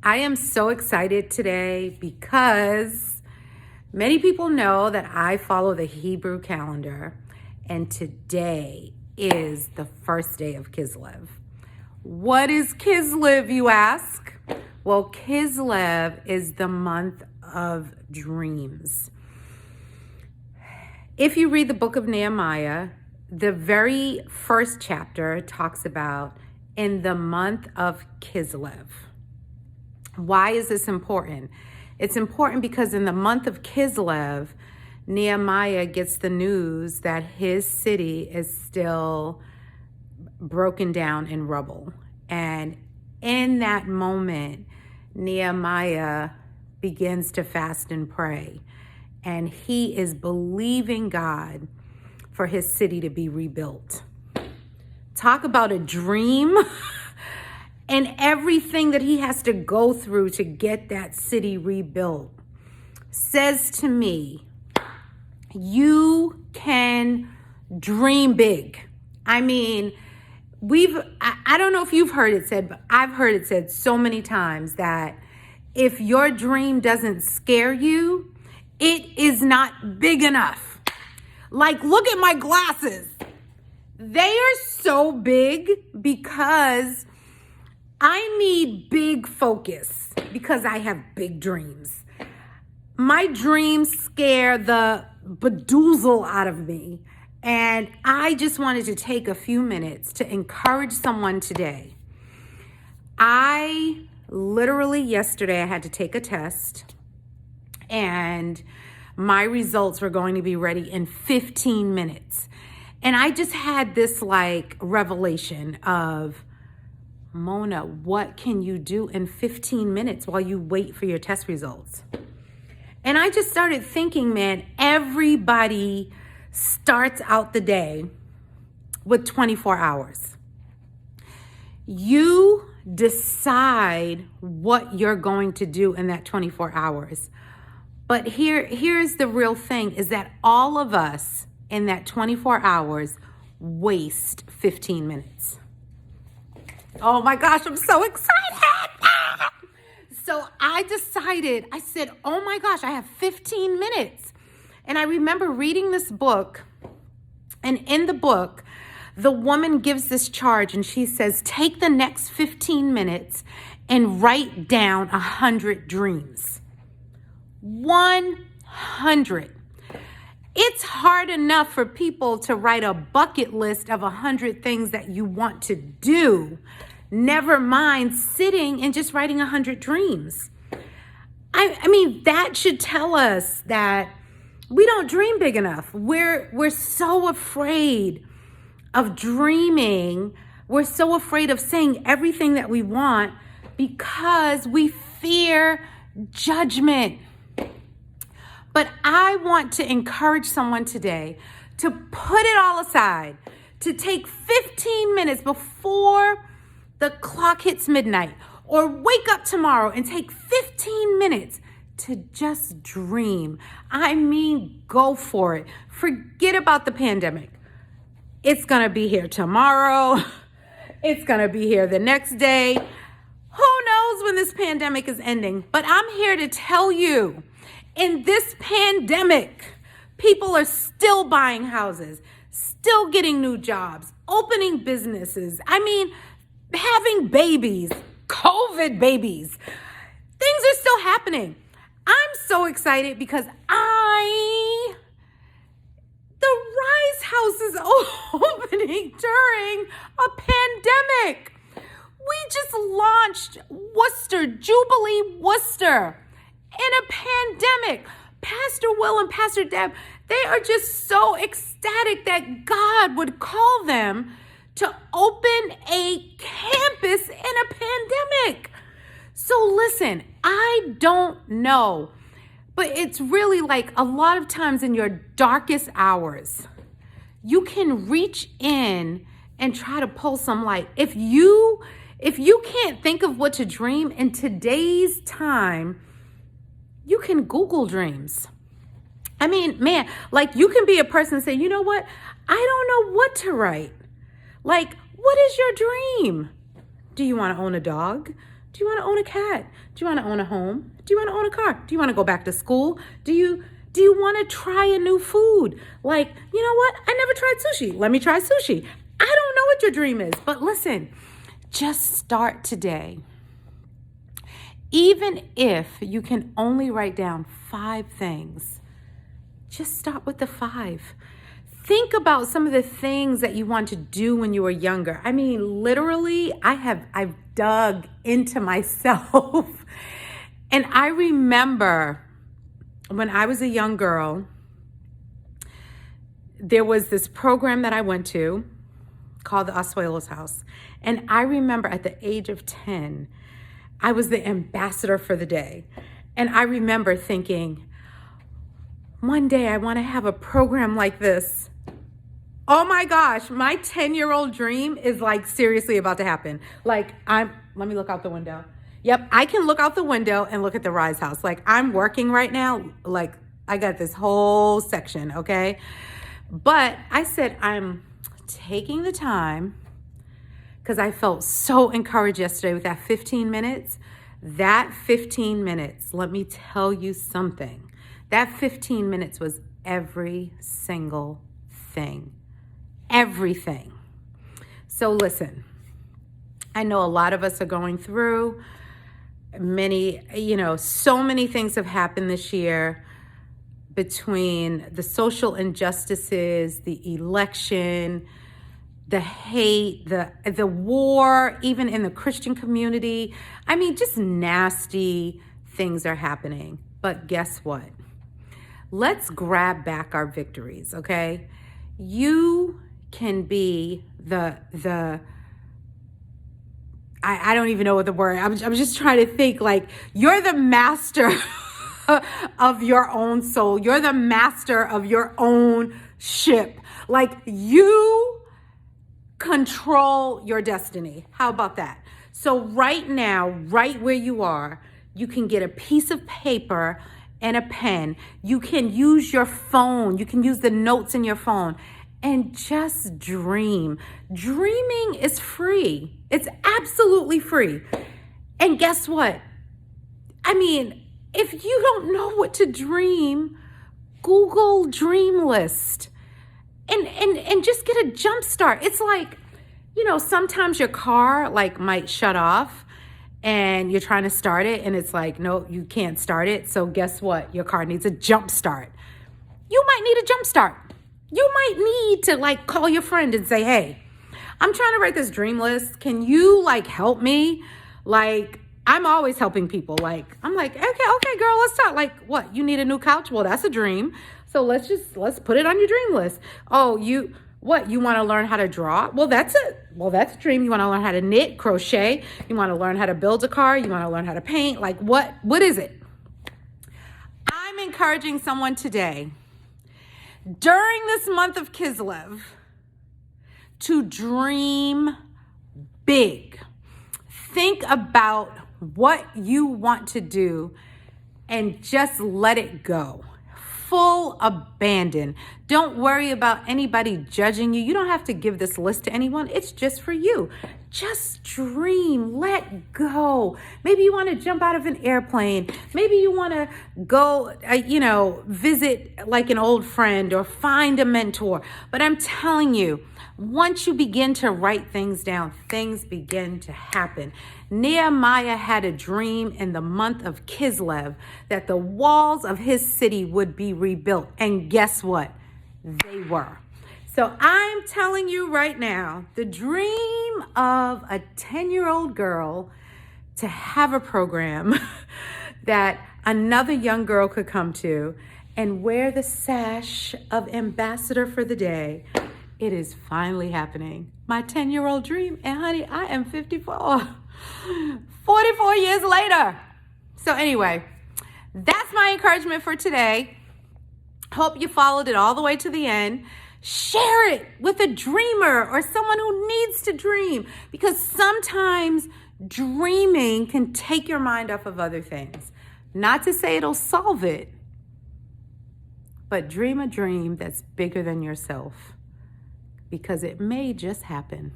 I am so excited today because many people know that I follow the Hebrew calendar, and today is the first day of Kislev. What is Kislev, you ask? Well, Kislev is the month of dreams. If you read the book of Nehemiah, the very first chapter talks about in the month of Kislev. Why is this important? It's important because in the month of Kislev, Nehemiah gets the news that his city is still broken down in rubble. And in that moment, Nehemiah begins to fast and pray. And he is believing God for his city to be rebuilt. Talk about a dream. And everything that he has to go through to get that city rebuilt says to me, you can dream big. I mean, I don't know if you've heard it said, but I've heard it said so many times that if your dream doesn't scare you, it is not big enough. Like, look at my glasses. They are so big because I need big focus because I have big dreams. My dreams scare the bedoozle out of me. And I just wanted to take a few minutes to encourage someone today. I literally yesterday I had to take a test and my results were going to be ready in 15 minutes. And I just had this revelation of, Mona, what can you do in 15 minutes while you wait for your test results? And I just started thinking, man, everybody starts out the day with 24 hours. You decide what you're going to do in that 24 hours. But here's the real thing is that all of us in that 24 hours waste 15 minutes. Oh my gosh, I'm so excited. So I said, oh my gosh, I have 15 minutes. And I remember reading this book. And in the book, the woman gives this charge and she says, take the next 15 minutes and write down 100 dreams. 100. It's hard enough for people to write a bucket list of 100 things that you want to do. Never mind sitting and just writing 100 dreams. I mean, that should tell us that we don't dream big enough. We're so afraid of dreaming. We're so afraid of saying everything that we want because we fear judgment. But I want to encourage someone today to put it all aside, to take 15 minutes before the clock hits midnight, or wake up tomorrow and take 15 minutes to just dream. I mean, go for it. Forget about the pandemic. It's going to be here tomorrow. It's going to be here the next day. Who knows when this pandemic is ending? But I'm here to tell you, in this pandemic, people are still buying houses, still getting new jobs, opening businesses. I mean, having babies, COVID babies. Things are still happening. I'm so excited because the Rise House is opening during a pandemic. We just launched Jubilee Worcester in a pandemic. Pastor Will and Pastor Deb, they are just so ecstatic that God would call them to open a campus in a pandemic. So listen, I don't know, but it's really a lot of times in your darkest hours, you can reach in and try to pull some light. If you can't think of what to dream in today's time, you can Google dreams. I mean, man, you can be a person and say, you know what? I don't know what to write. What is your dream? Do you want to own a dog? Do you want to own a cat? Do you want to own a home? Do you want to own a car? Do you want to go back to school? Do you want to try a new food? Like, you know what? I never tried sushi. Let me try sushi. I don't know what your dream is, but listen, just start today. Even if you can only write down 5 things, just start with the 5. Think about some of the things that you want to do when you were younger. I mean, literally, I've dug into myself. And I remember when I was a young girl, there was this program that I went to called the Osweiler's House. And I remember at the age of 10, I was the ambassador for the day. And I remember thinking, one day I want to have a program like this. Oh my gosh, my 10-year-old dream is like seriously about to happen. Like let me look out the window. Yep, I can look out the window and look at the Rise House. Like I'm working right now. Like I got this whole section, okay? But I said I'm taking the time because I felt so encouraged yesterday with that 15 minutes. That 15 minutes, let me tell you something. That 15 minutes was every single thing. Everything. So listen, I know a lot of us are going through so many things have happened this year between the social injustices, the election, the hate, the war, even in the Christian community. I mean, just nasty things are happening. But guess what? Let's grab back our victories, okay? You can be I don't even know what the word, I'm just trying to think, like, you're the master of your own soul. You're the master of your own ship. Like, you control your destiny. How about that? So right now, right where you are, you can get a piece of paper and a pen. You can use your phone. You can use the notes in your phone and just dream. Dreaming is free. It's absolutely free. And guess what? I mean, if you don't know what to dream, Google Dream List and just get a jump start. It's like, sometimes your car might shut off and you're trying to start it and it's like, no, you can't start it. So guess what? Your car needs a jump start. You might need a jump start. You might need to call your friend and say, hey, I'm trying to write this dream list. Can you help me? I'm always helping people. I'm like, okay, girl, let's talk. What? You need a new couch? Well, that's a dream. So let's put it on your dream list. Oh, you want to learn how to draw? Well, that's a dream. You want to learn how to knit, crochet. You want to learn how to build a car. You want to learn how to paint. What is it? I'm encouraging someone today during this month of Kislev to dream big. Think about what you want to do and just let it go. Full abandon. Don't worry about anybody judging you. You don't have to give this list to anyone. It's just for you. Just dream. Let go. Maybe you want to jump out of an airplane. Maybe you want to go, visit an old friend or find a mentor. But I'm telling you, once you begin to write things down, things begin to happen. Nehemiah had a dream in the month of Kislev that the walls of his city would be rebuilt. And guess what? They were. So I'm telling you right now, the dream of a 10-year-old girl to have a program that another young girl could come to and wear the sash of ambassador for the day. It is finally happening. My 10-year-old dream. And honey, I am 54. 44 years later. So anyway, that's my encouragement for today. Hope you followed it all the way to the end. Share it with a dreamer or someone who needs to dream, because sometimes dreaming can take your mind off of other things. Not to say it'll solve it, but dream a dream that's bigger than yourself, because it may just happen.